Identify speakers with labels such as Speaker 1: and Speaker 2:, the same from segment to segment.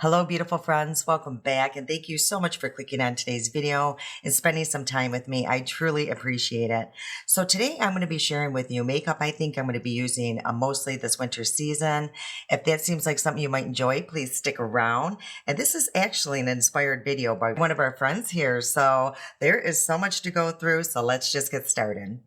Speaker 1: Hello, beautiful friends. Welcome back. And thank you so much for clicking on today's video and spending some time with me. I truly appreciate it. So today I'm going to be sharing with you makeup I think I'm going to be using mostly this winter season. If that seems like something you might enjoy, please stick around. And this is actually an inspired video by one of our friends here. So there is so much to go through. So let's just get started.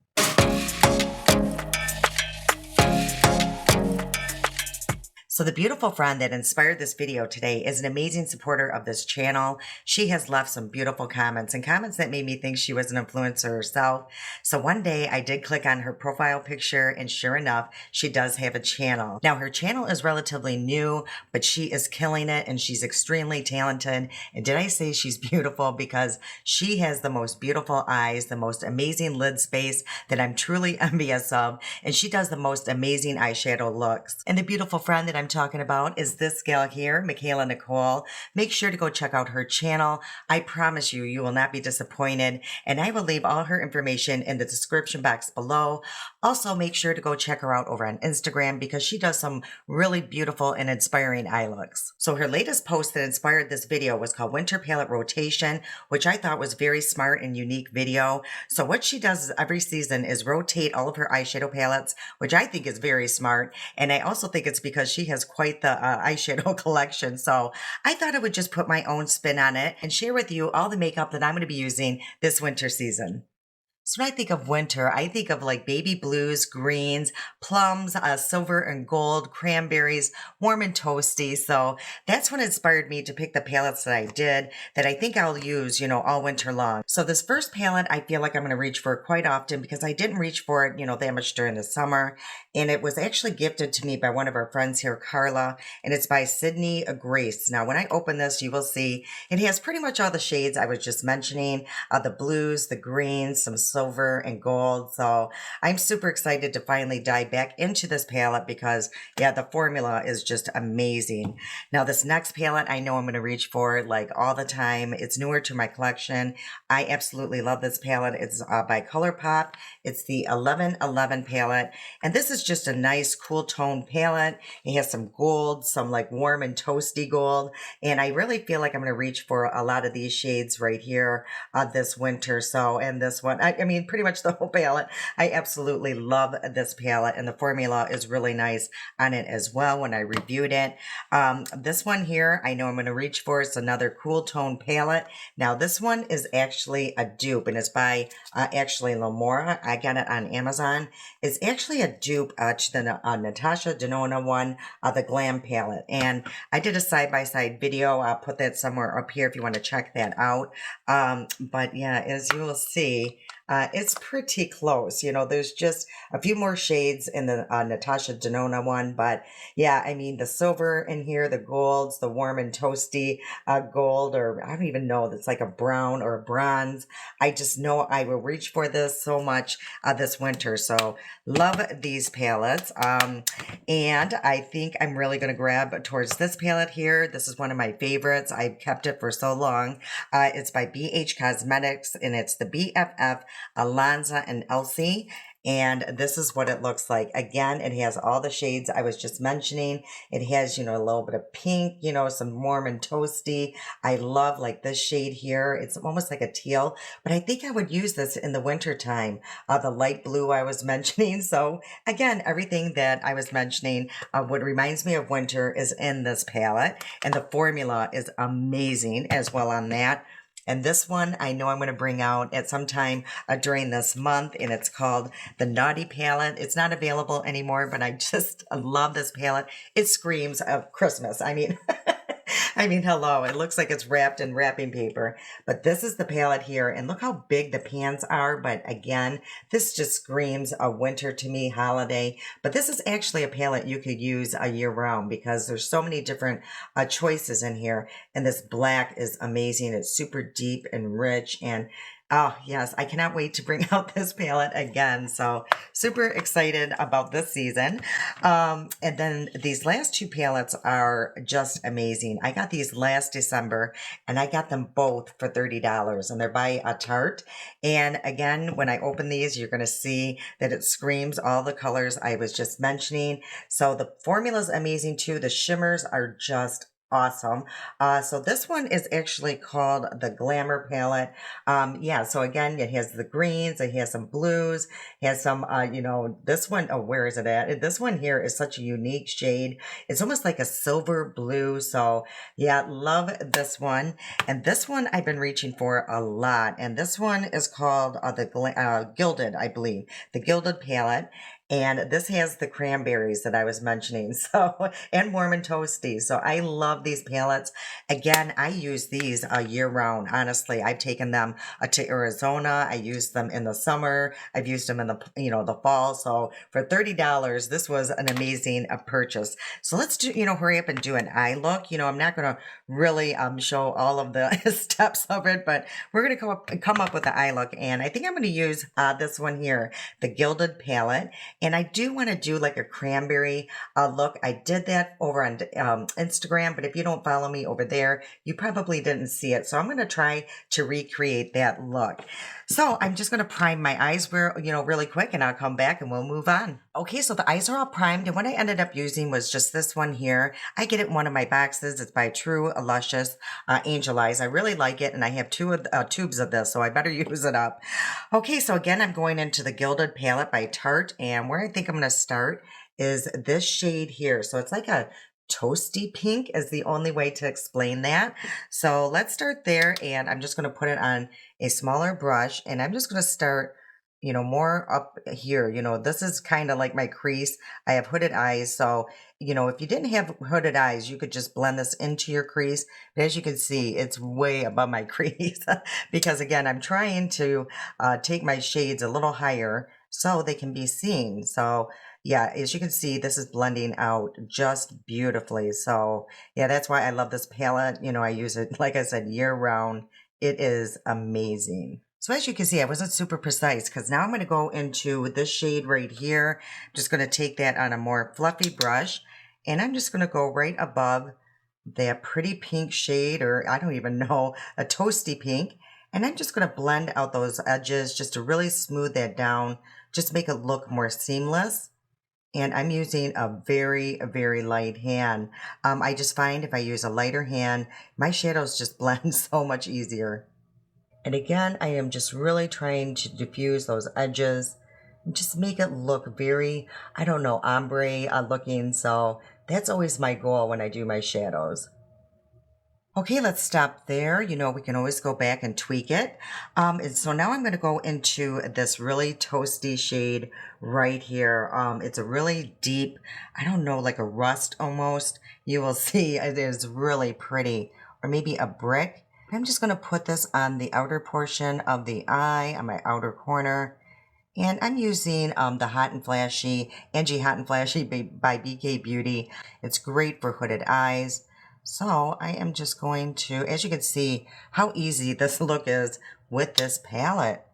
Speaker 1: So the beautiful friend that inspired this video today is an amazing supporter of this channel. She has left some beautiful comments and comments that made me think she was an influencer herself. So one day I did click on her profile picture and sure enough, she does have a channel. Now her channel is relatively new, but she is killing it and she's extremely talented. And did I say she's beautiful? Because she has the most beautiful eyes, the most amazing lid space that I'm truly envious of. And she does the most amazing eyeshadow looks. And the beautiful friend that I'm talking about is this gal here, Michaela Nicole. Make sure to go check out her channel. I promise you, you will not be disappointed. And I will leave all her information in the description box below. Also, make sure to go check her out over on Instagram because she does some really beautiful and inspiring eye looks. So her latest post that inspired this video was called Winter Palette Rotation, which I thought was very smart and unique video. So what she does is every season is rotate all of her eyeshadow palettes, which I think is very smart. And I also think it's because she has quite the eyeshadow collection. So I thought I would just put my own spin on it and share with you all the makeup that I'm going to be using this winter season. So when I think of winter, I think of like baby blues, greens, plums, silver and gold, cranberries, warm and toasty. So that's what inspired me to pick the palettes that I did that I think I'll use, all winter long. So this first palette, I feel like I'm going to reach for it quite often because I didn't reach for it, that much during the summer. And it was actually gifted to me by one of our friends here, Carla, and it's by Sydney Grace. Now, when I open this, you will see it has pretty much all the shades I was just mentioning, the blues, the greens, some silver and gold. So I'm super excited to finally dive back into this palette because the formula is just amazing. Now this next palette, I know I'm going to reach for like all the time. It's newer to my collection. I absolutely love this palette. It's by Colourpop. It's the 1111 palette. And this is just a nice cool tone palette. It has some gold, some like warm and toasty gold. And I really feel like I'm going to reach for a lot of these shades right here this winter. So, and this one, I mean, pretty much the whole palette. I absolutely love this palette and the formula is really nice on it as well when I reviewed it. This one here, I know I'm going to reach for. It's another cool tone palette. Now this one is actually a dupe and it's by actually Lamora. I got it on Amazon. It's actually a dupe to the Natasha Denona one, the Glam palette. And I did a side-by-side video. I'll put that somewhere up here if you want to check that out. But yeah, as you will see, it's pretty close. There's just a few more shades in the Natasha Denona one. But yeah, I mean, the silver in here, the golds, the warm and toasty gold, or I don't even know, that's like a brown or a bronze. I just know I will reach for this so much this winter. So love these palettes. And I think I'm really going to grab towards this palette here. This is one of my favorites. I've kept it for so long. It's by BH Cosmetics and it's the BFF Alonza and Elsie. And this is what it looks like. Again, it has all the shades I was just mentioning. It has, a little bit of pink, some warm and toasty. I love like this shade here. It's almost like a teal, but I think I would use this in the winter time. The light blue I was mentioning. So again, everything that I was mentioning, what reminds me of winter is in this palette. And the formula is amazing as well on that. And this one, I know I'm going to bring out at some time during this month, and it's called the Naughty Palette. It's not available anymore, but I just love this palette. It screams of Christmas. I mean, hello, it looks like it's wrapped in wrapping paper, but this is the palette here, and look how big the pans are. But again, this just screams a winter to me, holiday. But this is actually a palette you could use a year round because there's so many different choices in here, and this black is amazing. It's super deep and rich, and oh, yes, I cannot wait to bring out this palette again. So super excited about this season. And then these last two palettes are just amazing. I got these last December and I got them both for $30 and they're by Tarte. And again, when I open these, you're going to see that it screams all the colors I was just mentioning. So the formula is amazing too. The shimmers are just awesome. So this one is actually called the Glamour palette. Yeah, so again, it has the greens, it has some blues, it has some, this one, oh, where is it at? This one here is such a unique shade. It's almost like a silver blue. So yeah, love this one. And this one I've been reaching for a lot. And this one is called Gilded, I believe, the Gilded palette. And this has the cranberries that I was mentioning. So, and warm and toasty. So I love these palettes. Again, I use these year round. Honestly, I've taken them to Arizona. I use them in the summer. I've used them in the fall. So for $30, this was an amazing purchase. So let's hurry up and do an eye look. I'm not going to really show all of the steps of it, but we're going to come up with the eye look. And I think I'm going to use this one here, the Gilded palette. And I do want to do like a cranberry look. I did that over on Instagram, but if you don't follow me over there, you probably didn't see it. So I'm going to try to recreate that look. So I'm just going to prime my eyes really quick, and I'll come back and we'll move on. Okay, so the eyes are all primed, and what I ended up using was just this one here. I get it in one of my boxes. It's by True Luscious Angel Eyes. I really like it, and I have two tubes of this, so I better use it up. Okay, so again, I'm going into the Gilded palette by Tarte, and where I think I'm going to start is this shade here. So it's like a toasty pink is the only way to explain that. So let's start there, and I'm just going to put it on a smaller brush, and I'm just going to start more up here. This is kind of like my crease. I have hooded eyes, so if you didn't have hooded eyes, you could just blend this into your crease. But as you can see, it's way above my crease because again, I'm trying to take my shades a little higher so they can be seen. So yeah, as you can see, this is blending out just beautifully. So yeah, that's why I love this palette. I use it, like I said, year round. It is amazing. So as you can see, I wasn't super precise because now I'm going to go into this shade right here. I'm just going to take that on a more fluffy brush, and I'm just going to go right above that pretty pink shade, or I don't even know, a toasty pink. And I'm just going to blend out those edges just to really smooth that down, just make it look more seamless. And I'm using a very, very light hand. I just find if I use a lighter hand, my shadows just blend so much easier. And again, I am just really trying to diffuse those edges and just make it look very, I don't know, ombre looking. So that's always my goal when I do my shadows. Okay, let's stop there. We can always go back and tweak it. And so now I'm going to go into this really toasty shade right here. It's a really deep, I don't know, like a rust almost. You will see it is really pretty, or maybe a brick. I'm just going to put this on the outer portion of the eye, on my outer corner. And I'm using the Hot and Flashy, Angie Hot and Flashy by BK Beauty. It's great for hooded eyes. So I am just going to, as you can see, how easy this look is with this palette.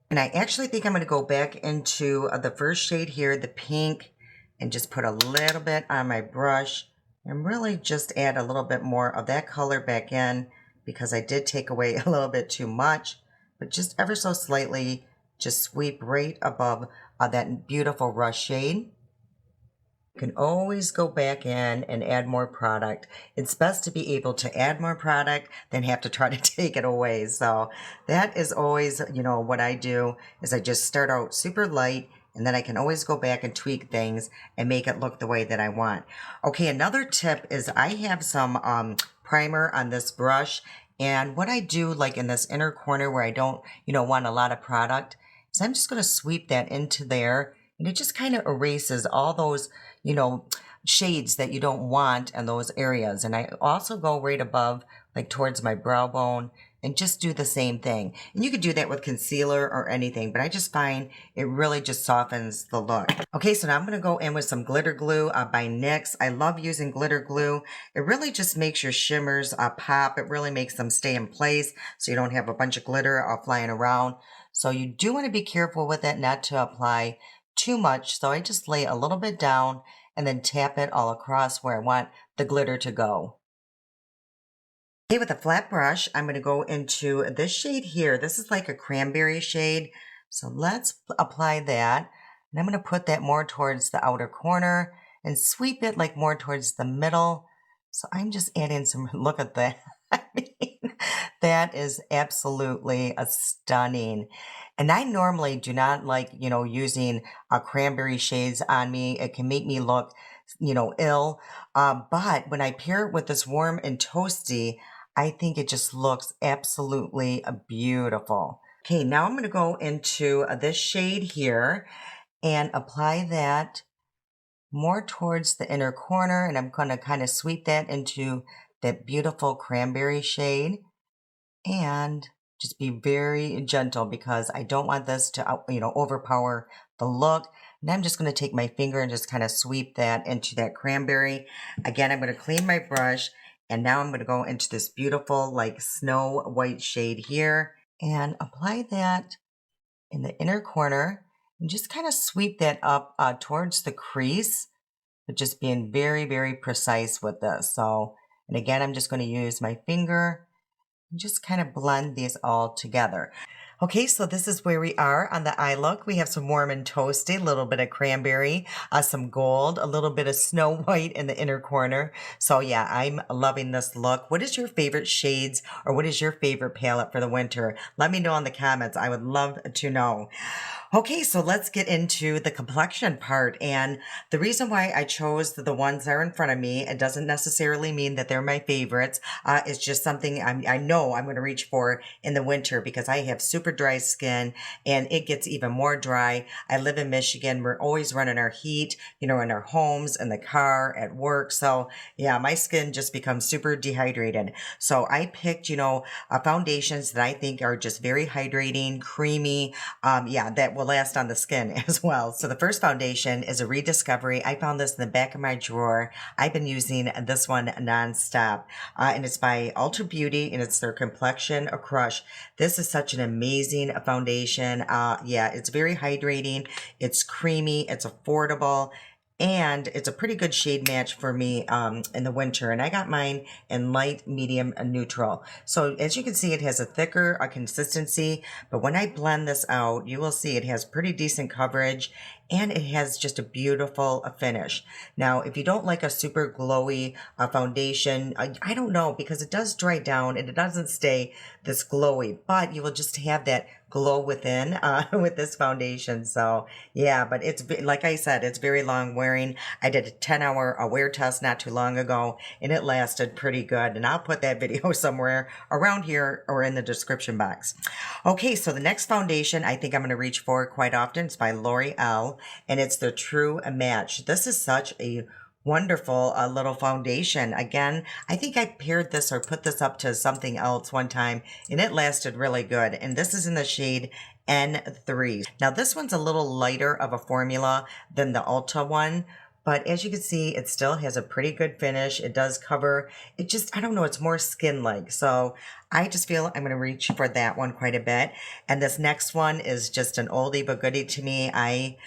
Speaker 1: And I actually think I'm going to go back into the first shade here, the pink, and just put a little bit on my brush and really just add a little bit more of that color back in because I did take away a little bit too much, but just ever so slightly, just sweep right above that beautiful rush shade. You can always go back in and add more product. It's best to be able to add more product than have to try to take it away. So that is always, what I do is I just start out super light, and then I can always go back and tweak things and make it look the way that I want. Okay, another tip is I have some primer on this brush. And what I do, like in this inner corner where I don't, want a lot of product, is I'm just going to sweep that into there. And it just kind of erases all those, shades that you don't want in those areas. And I also go right above, like towards my brow bone, and just do the same thing. And you could do that with concealer or anything, but I just find it really just softens the look. Okay, so now I'm going to go in with some glitter glue by NYX. I love using glitter glue. It really just makes your shimmers pop. It really makes them stay in place so you don't have a bunch of glitter flying around. So you do want to be careful with it not to apply too much. So I just lay a little bit down and then tap it all across where I want the glitter to go. Okay, with a flat brush, I'm going to go into this shade here. This is like a cranberry shade. So let's apply that. And I'm going to put that more towards the outer corner and sweep it like more towards the middle. So I'm just adding some, look at that. I mean, that is absolutely a stunning. And I normally do not like, using cranberry shades on me. It can make me look, ill. But when I pair it with this warm and toasty, I think it just looks absolutely beautiful. Okay, now I'm going to go into this shade here and apply that more towards the inner corner, and I'm going to kind of sweep that into that beautiful cranberry shade and just be very gentle because I don't want this to overpower the look. And I'm just going to take my finger and just kind of sweep that into that cranberry. Again, I'm going to clean my brush, and now I'm going to go into this beautiful like snow white shade here and apply that in the inner corner and just kind of sweep that up towards the crease, but just being very, very precise with this. So, and again, I'm just going to use my finger and just kind of blend these all together. Okay, so this is where we are on the eye look. We have some warm and toasty, a little bit of cranberry, some gold, a little bit of snow white in the inner corner. So yeah, I'm loving this look. What is your favorite shades, or what is your favorite palette for the winter? Let me know in the comments. I would love to know. Okay, so let's get into the complexion part. And the reason why I chose the ones that are in front of me, it doesn't necessarily mean that they're my favorites. It's just something I know I'm going to reach for in the winter because I have super dry skin and it gets even more dry. I live in Michigan. We're always running our heat, in our homes, in the car, at work. So yeah, my skin just becomes super dehydrated. So I picked, foundations that I think are just very hydrating, creamy, that will last on the skin as well. So the first foundation is a rediscovery. I found this in the back of my drawer. I've been using this one nonstop, and it's by Ultra Beauty, and it's their Complexion Crush. This is such an amazing foundation. It's very hydrating. It's creamy. It's affordable. And it's a pretty good shade match for me in the winter. And I got mine in light, medium, and neutral. So as you can see, it has a thicker consistency. But when I blend this out, you will see it has pretty decent coverage. And it has just a beautiful finish. Now, if you don't like a super glowy foundation, I don't know, because it does dry down and it doesn't stay this glowy. But you will just have that glow within with this foundation. So yeah, but it's, like I said, it's very long wearing. I did a 10-hour wear test not too long ago, and it lasted pretty good. And I'll put that video somewhere around here or in the description box. Okay, so the next foundation I think I'm going to reach for quite often. It's by L'Oreal, and it's the True Match. This is such a wonderful little foundation. Again, I think I paired this or put this up to something else one time, and it lasted really good. And this is in the shade N3. Now this one's a little lighter of a formula than the Ulta one, but as you can see, it still has a pretty good finish. It does cover, it just, I don't know, it's more skin-like. So I just feel I'm going to reach for that one quite a bit. And this next one is just an oldie but goodie to me. I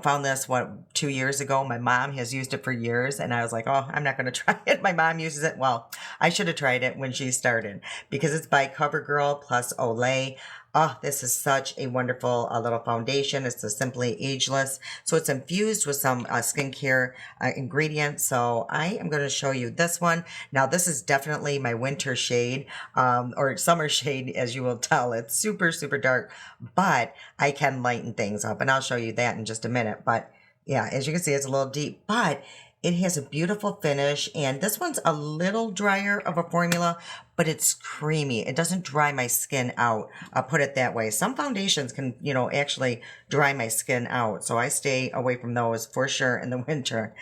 Speaker 1: found this, 2 years ago. My mom has used it for years, and I was like, oh, I'm not going to try it. My mom uses it. Well, I should have tried it when she started because it's by CoverGirl plus Olay. Oh, this is such a wonderful little foundation. It's a Simply Ageless. So it's infused with some skincare ingredients. So I am going to show you this one. Now, this is definitely my winter shade or summer shade, as you will tell. It's super, super dark, but I can lighten things up. And I'll show you that in just a minute. But yeah, as you can see, it's a little deep, but it has a beautiful finish, and this one's a little drier of a formula, but it's creamy. It doesn't dry my skin out. I'll put it that way. Some foundations can, actually dry my skin out, so I stay away from those for sure in the winter.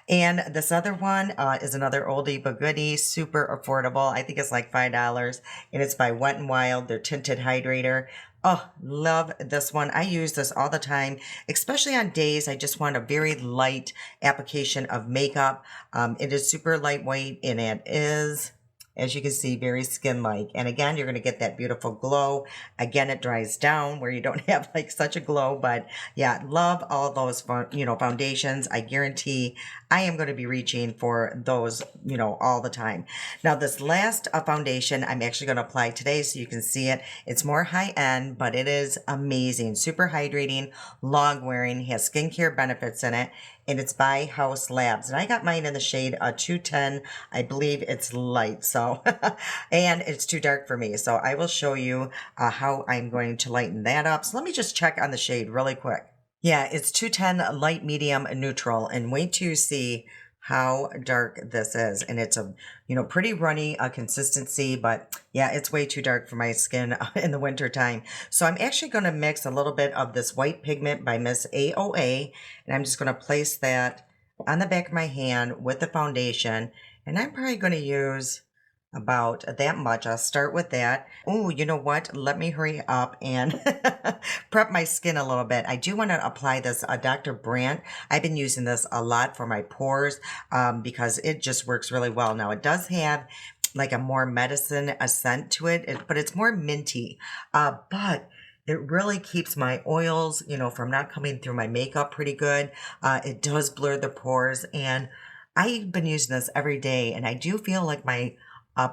Speaker 1: And this other one is another oldie but goodie, super affordable. I think it's like $5, and it's by Wet n Wild, their Tinted Hydrator. Oh, love this one. I use this all the time, especially on days I just want a very light application of makeup. It is super lightweight, and it is, as you can see, very skin-like. And again, you're going to get that beautiful glow. Again, it dries down where you don't have like such a glow, but yeah, love all those, foundations. I guarantee I am going to be reaching for those, all the time. Now, this last foundation I'm actually going to apply today so you can see it. It's more high-end, but it is amazing. Super hydrating, long wearing, has skincare benefits in it. and it's by House Labs. And I got mine in the shade 210. I believe it's light, so, and it's too dark for me. So I will show you how I'm going to lighten that up. So let me just check on the shade really quick. Yeah, it's 210 light, medium, neutral, and wait till you see how dark this is. And it's a, pretty runny consistency, but yeah, it's way too dark for my skin in the winter time. So I'm actually going to mix a little bit of this white pigment by Miss AOA, and I'm just going to place that on the back of my hand with the foundation. And I'm probably going to use about that much. I'll start with that. Oh, you know what? Let me hurry up and prep my skin a little bit. I do want to apply this Dr. Brandt. I've been using this a lot for my pores because it just works really well. Now, it does have like a more medicine scent to it, but it's more minty. But it really keeps my oils, from not coming through my makeup pretty good. It does blur the pores, and I've been using this every day, and I do feel like my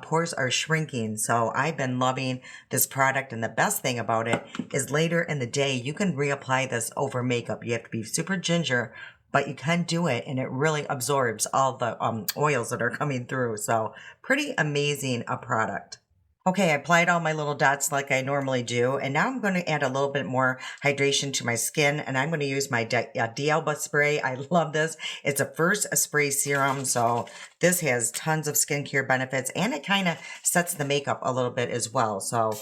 Speaker 1: pores are shrinking. So I've been loving this product, and the best thing about it is later in the day you can reapply this over makeup. You have to be super ginger, but you can do it, and it really absorbs all the oils that are coming through. So pretty amazing product. Okay, I applied all my little dots like I normally do, and now I'm going to add a little bit more hydration to my skin, and I'm going to use my D'Alba spray. I love this. It's a first spray serum, so this has tons of skincare benefits, and it kind of sets the makeup a little bit as well. So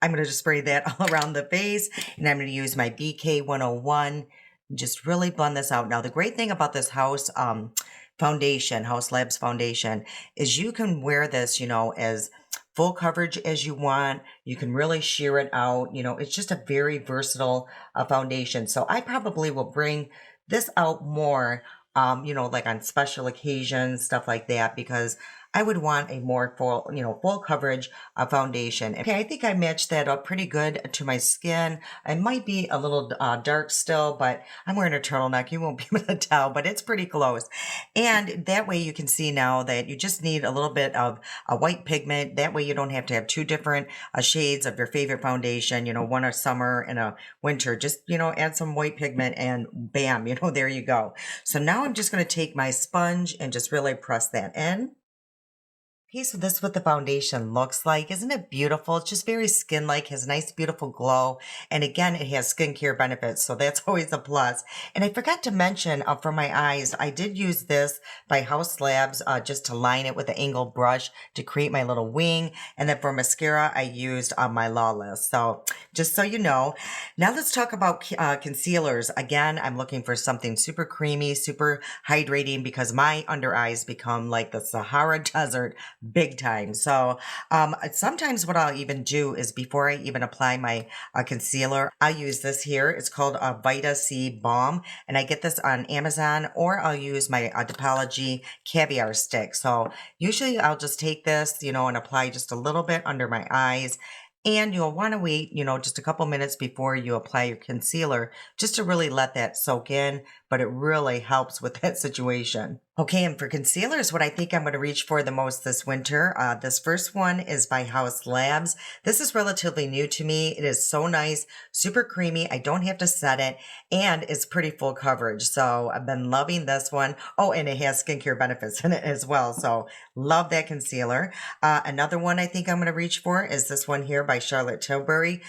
Speaker 1: I'm going to just spray that all around the face, and I'm going to use my BK 101. Just really blend this out. Now, the great thing about this House Labs foundation, is you can wear this, as full coverage as you want. You can really sheer it out. It's just a very versatile foundation. So I probably will bring this out more, like on special occasions, stuff like that, because I would want a more full coverage foundation. Okay, I think I matched that up pretty good to my skin. I might be a little dark still, but I'm wearing a turtleneck. You won't be able to tell, but it's pretty close. And that way you can see now that you just need a little bit of a white pigment. That way you don't have to have two different shades of your favorite foundation, one a summer and a winter. Just, add some white pigment and bam, there you go. So now I'm just going to take my sponge and just really press that in. Okay, so this is what the foundation looks like. Isn't it beautiful? It's just very skin-like, has a nice, beautiful glow. And again, it has skincare benefits, so that's always a plus. And I forgot to mention for my eyes, I did use this by House Labs just to line it with an angled brush to create my little wing. And then for mascara, I used my Lawless. So just so you know. Now let's talk about concealers. Again, I'm looking for something super creamy, super hydrating, because my under eyes become like the Sahara Desert big time. So sometimes what I'll even do is before I even apply my concealer, I'll use this here. It's called a Vita C Balm, and I get this on Amazon, or I'll use my Depology Caviar Stick. So usually I'll just take this, and apply just a little bit under my eyes. And you'll want to wait, just a couple minutes before you apply your concealer, just to really let that soak in, but it really helps with that situation. Okay, and for concealers, what I think I'm going to reach for the most this winter, this first one is by House Labs. This is relatively new to me. It is so nice, super creamy. I don't have to set it, and it's pretty full coverage. So I've been loving this one. Oh, and it has skincare benefits in it as well. So love that concealer. Another one I think I'm going to reach for is this one here by Charlotte Tilbury.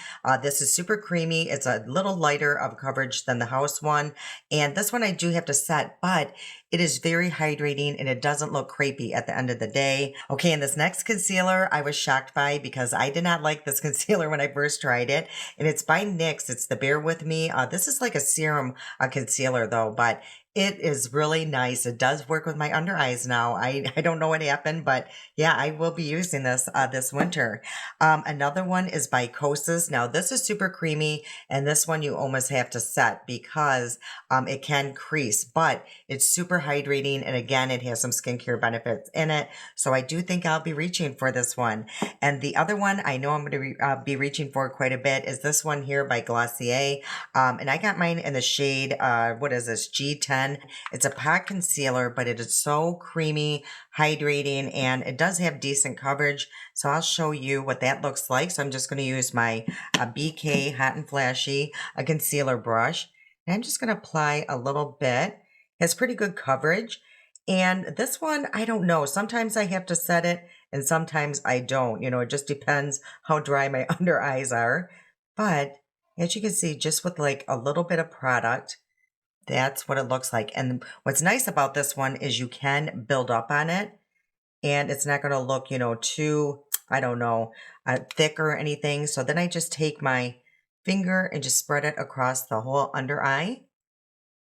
Speaker 1: This is super creamy. It's a little lighter of coverage than the House one. And this one I do have to set, but it is very hydrating, and it doesn't look crepey at the end of the day. Okay, and this next concealer I was shocked by, because I did not like this concealer when I first tried it. And it's by NYX. It's the Bear With Me. This is like a serum concealer though, but it is really nice. It does work with my under eyes now. I don't know what happened, but yeah, I will be using this this winter. Another one is by Kosas. Now this is super creamy, and this one you almost have to set because it can crease, but it's super hydrating, and again, it has some skincare benefits in it. So I do think I'll be reaching for this one. And the other one I know I'm going to be reaching for quite a bit is this one here by Glossier. And I got mine in the shade, what is this, G10. It's a pot concealer, but it is so creamy, hydrating, and it does have decent coverage. So I'll show you what that looks like. So I'm just going to use my BK Hot and Flashy, a concealer brush. And I'm just going to apply a little bit. It has pretty good coverage. And this one, I don't know. Sometimes I have to set it and sometimes I don't. You know, it just depends how dry my under eyes are. But as you can see, just with like a little bit of product, that's what it looks like. And what's nice about this one is you can build up on it and it's not going to look, you know, too, I don't know, thick or anything. So then I just take my finger and just spread it across the whole under eye.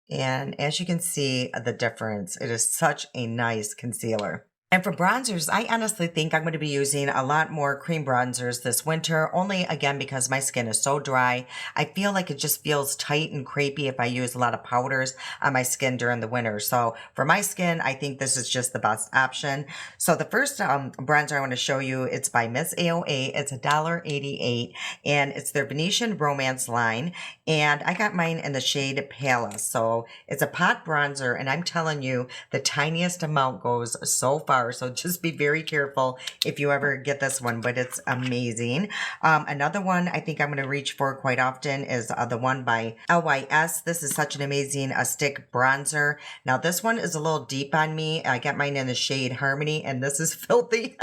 Speaker 1: And as you can see the difference, it is such a nice concealer. And for bronzers, I honestly think I'm going to be using a lot more cream bronzers this winter, only again because my skin is so dry. I feel like it just feels tight and crepey if I use a lot of powders on my skin during the winter. So for my skin, I think this is just the best option. So the first bronzer I want to show you, it's by Miss AOA. It's $1.88 and it's their Venetian Romance line. And I got mine in the shade Palace. So it's a pot bronzer and I'm telling you, the tiniest amount goes so far. So just be very careful if you ever get this one, but it's amazing. Another one I think I'm going to reach for quite often is the one by LYS. This is such an amazing stick bronzer. Now this one is a little deep on me. I got mine in the shade Harmony and this is filthy,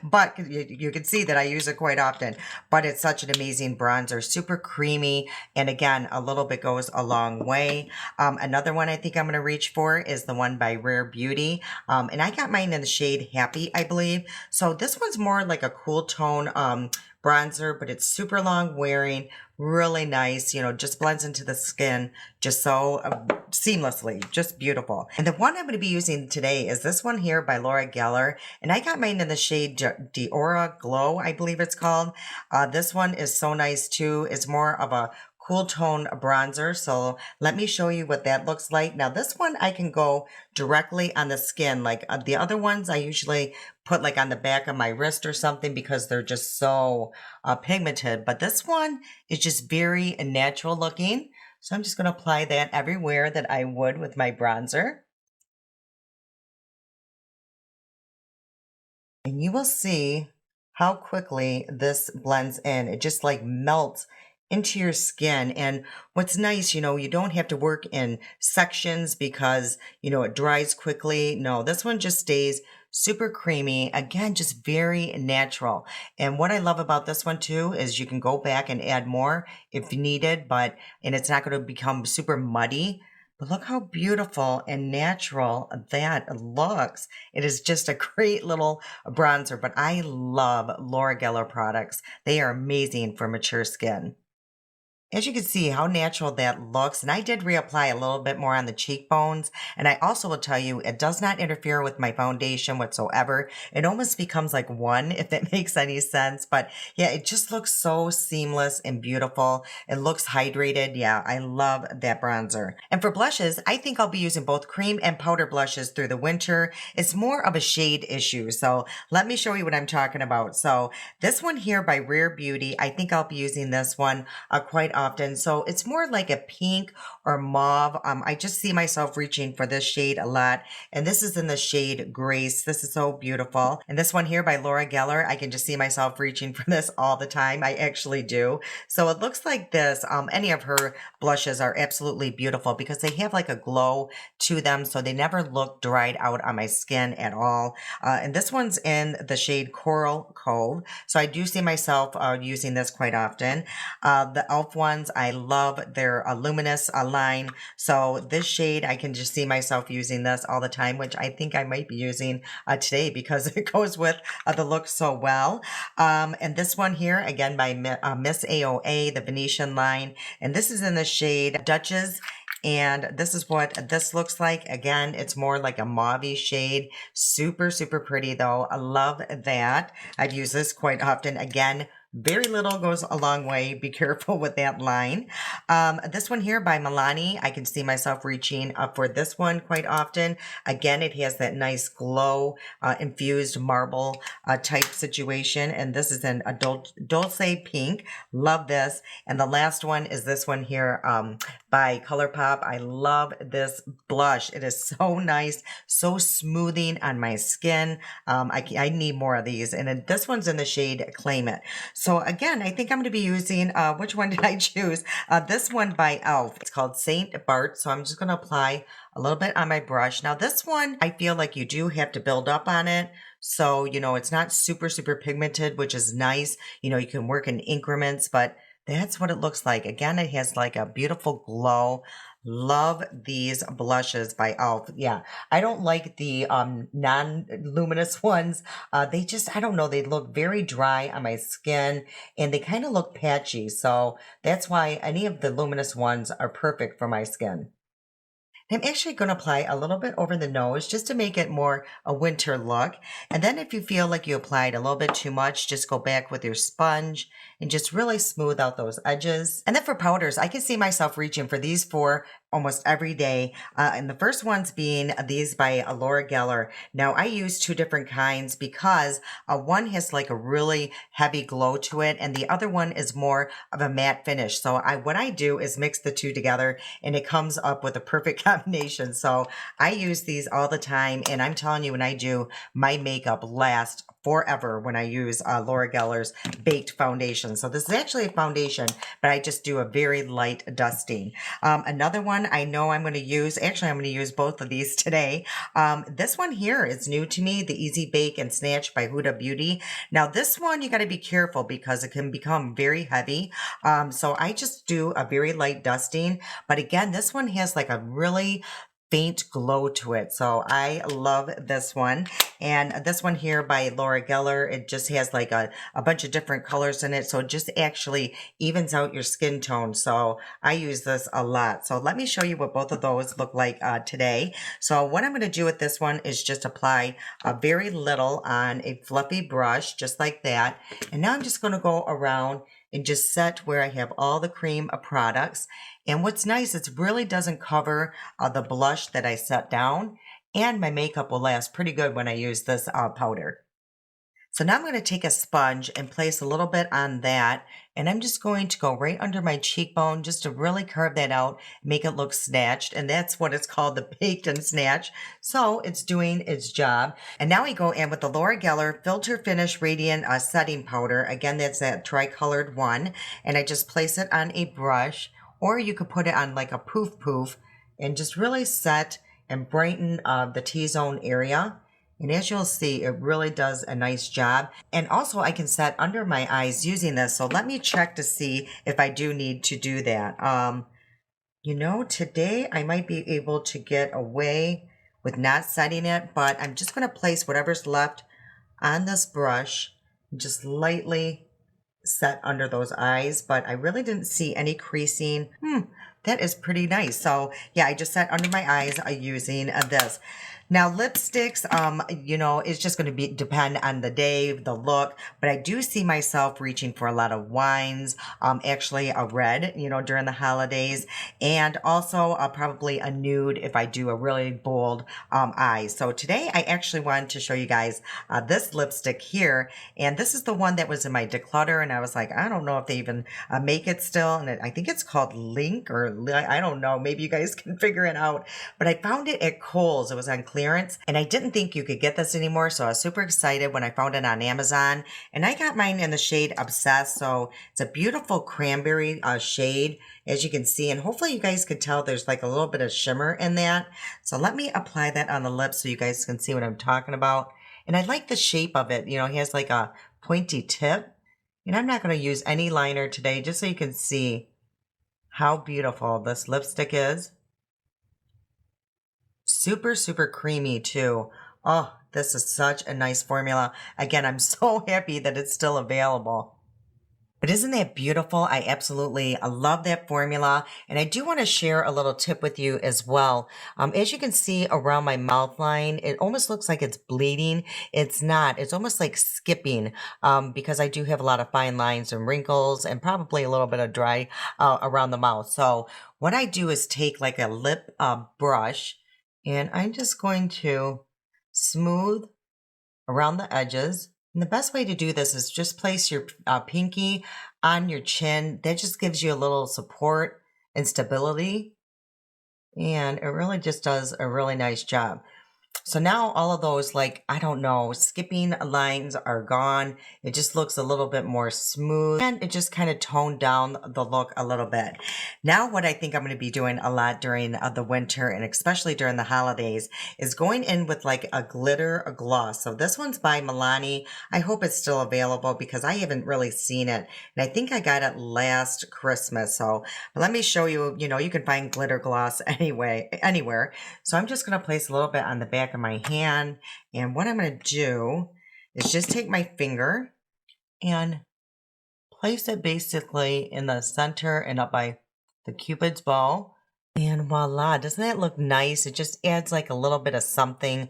Speaker 1: but you can see that I use it quite often, but it's such an amazing bronzer, super creamy. And again, a little bit goes a long way. Another one I think I'm going to reach for is the one by Rare Beauty. And I got mine in the shade Happy, I believe. So this one's more like a cool tone bronzer, but it's super long wearing, really nice, you know, just blends into the skin just so seamlessly, just beautiful. And the one I'm going to be using today is this one here by Laura Geller, and I got mine in the shade Diora Glow, I believe it's called. This one is so nice too. It's more of a cool tone bronzer. So let me show you what that looks like. Now this one I can go directly on the skin. Like the other ones I usually put like on the back of my wrist or something because they're just so pigmented. But this one is just very natural looking. So I'm just going to apply that everywhere that I would with my bronzer. And you will see how quickly this blends in. It just like melts into your skin. And what's nice, you know, you don't have to work in sections because, you know, it dries quickly. No, this one just stays super creamy. Again, just very natural. And what I love about this one too is you can go back and add more if needed, and it's not going to become super muddy. But look how beautiful and natural that looks. It is just a great little bronzer, but I love Laura Geller products. They are amazing for mature skin. As you can see how natural that looks, and I did reapply a little bit more on the cheekbones, and I also will tell you it does not interfere with my foundation whatsoever. It almost becomes like one, if that makes any sense, but yeah, it just looks so seamless and beautiful. It looks hydrated. Yeah, I love that bronzer. And for blushes, I think I'll be using both cream and powder blushes through the winter. It's more of a shade issue, so let me show you what I'm talking about. So this one here by Rare Beauty, I think I'll be using this one quite often. So it's more like a pink or mauve. I just see myself reaching for this shade a lot. And this is in the shade Grace. This is so beautiful. And this one here by Laura Geller, I can just see myself reaching for this all the time. I actually do. So it looks like this. Any of her blushes are absolutely beautiful because they have like a glow to them. So they never look dried out on my skin at all. And this one's in the shade Coral Cove. So I do see myself using this quite often. The e.l.f. ones, I love their luminous line. So this shade, I can just see myself using this all the time, which I think I might be using today because it goes with the look so well. And this one here, again, by Miss AOA, the Venetian line. And this is in the shade Duchess. And this is what this looks like. Again, it's more like a mauve shade. Super, super pretty though. I love that. I've used this quite often. Again, very little goes a long way. Be careful with that line. This one here by Milani, I can see myself reaching up for this one quite often. Again, it has that nice glow, infused marble type situation. And this is in a Dulce Pink. Love this. And the last one is this one here by Colourpop. I love this blush. It is so nice, so smoothing on my skin. I need more of these. And this one's in the shade Claim It. So again, I think I'm going to be using, which one did I choose? This one by e.l.f. It's called Saint Bart. So I'm just going to apply a little bit on my brush. Now this one, I feel like you do have to build up on it. So, it's not super, super pigmented, which is nice. You can work in increments, but that's what it looks like. Again, it has like a beautiful glow. Love these blushes by e.l.f. Yeah, I don't like the non-luminous ones. They just, I don't know, they look very dry on my skin and they kind of look patchy. So that's why any of the luminous ones are perfect for my skin. I'm actually going to apply a little bit over the nose just to make it more a winter look. And then if you feel like you applied a little bit too much, just go back with your sponge and just really smooth out those edges. And then for powders, I can see myself reaching for these four almost every day. And the first ones being these by Laura Geller. Now I use two different kinds because one has like a really heavy glow to it and the other one is more of a matte finish. So what I do is mix the two together and it comes up with a perfect combination. So I use these all the time and I'm telling you, when I do, my makeup lasts forever when I use Laura Geller's Baked Foundation. So this is actually a foundation, but I just do a very light dusting. Another one I know I'm going to use, actually I'm going to use both of these today. This one here is new to me, the Easy Bake and Snatch by Huda Beauty. Now this one you got to be careful because it can become very heavy. So I just do a very light dusting, but again, this one has like a really faint glow to it. So I love this one. And this one here by Laura Geller, it just has like a bunch of different colors in it. So it just actually evens out your skin tone. So I use this a lot. So let me show you what both of those look like today. So what I'm going to do with this one is just apply a very little on a fluffy brush, just like that. And now I'm just going to go around and just set where I have all the cream products. And what's nice, it really doesn't cover the blush that I set down, and my makeup will last pretty good when I use this powder. So now I'm going to take a sponge and place a little bit on that, and I'm just going to go right under my cheekbone just to really curve that out, make it look snatched, and that's what it's called, the Baked and Snatch. So it's doing its job. And now we go in with the Laura Geller Filter Finish Radiant Setting Powder. Again, that's that tricolored one, and I just place it on a brush, or you could put it on like a poof and just really set and brighten the T-zone area. And as you'll see, it really does a nice job. And also I can set under my eyes using this. So let me check to see if I do need to do that. Today I might be able to get away with not setting it, but I'm just going to place whatever's left on this brush and just lightly set under those eyes. But I really didn't see any creasing. That is pretty nice. So yeah, I just set under my eyes using this. Now lipsticks, it's just going to depend on the day, the look, but I do see myself reaching for a lot of wines, actually a red, during the holidays, and also probably a nude if I do a really bold eye. So today I actually wanted to show you guys this lipstick here, and this is the one that was in my declutter, and I was like, I don't know if they even make it still, and I think it's called Link, or I don't know, maybe you guys can figure it out, but I found it at Kohl's. It was on clearance, and I didn't think you could get this anymore, so I was super excited when I found it on Amazon, and I got mine in the shade Obsessed. So it's a beautiful cranberry shade, as you can see, and hopefully you guys could tell there's like a little bit of shimmer in that. So let me apply that on the lips so you guys can see what I'm talking about. And I like the shape of it. It has like a pointy tip, and I'm not going to use any liner today, just so you can see how beautiful this lipstick is. Super, super creamy too. Oh, this is such a nice formula. Again, I'm so happy that it's still available. But isn't that beautiful? I absolutely love that formula. And I do want to share a little tip with you as well. As you can see around my mouth line, it almost looks like it's bleeding. It's not. It's almost like skipping because I do have a lot of fine lines and wrinkles and probably a little bit of dry around the mouth. So what I do is take like a lip brush, and I'm just going to smooth around the edges. And the best way to do this is just place your pinky on your chin. That just gives you a little support and stability. And it really just does a really nice job. So now all of those, like, I don't know, skipping lines are gone. It just looks a little bit more smooth and it just kind of toned down the look a little bit. Now what I think I'm going to be doing a lot during the winter and especially during the holidays is going in with like a glitter gloss. So this one's by Milani. I hope it's still available because I haven't really seen it. And I think I got it last Christmas. So but let me show you, you can find glitter gloss anywhere. So I'm just going to place a little bit on the back of my hand. And what I'm going to do is just take my finger and place it basically in the center and up by the Cupid's bow. And voila, doesn't that look nice? It just adds like a little bit of something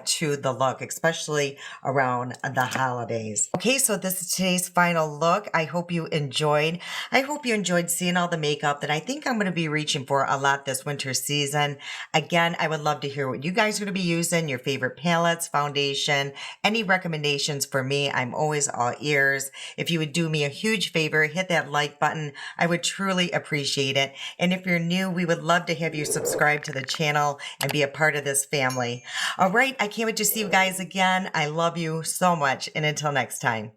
Speaker 1: to the look, especially around the holidays. Okay, so this is today's final look. I hope you enjoyed. I hope you enjoyed seeing all the makeup that I think I'm going to be reaching for a lot this winter season. Again, I would love to hear what you guys are going to be using, your favorite palettes, foundation, any recommendations for me. I'm always all ears. If you would do me a huge favor, hit that like button. I would truly appreciate it. And if you're new, we would love to have you subscribe to the channel and be a part of this family. All right, I can't wait to see you guys again. I love you so much. And until next time.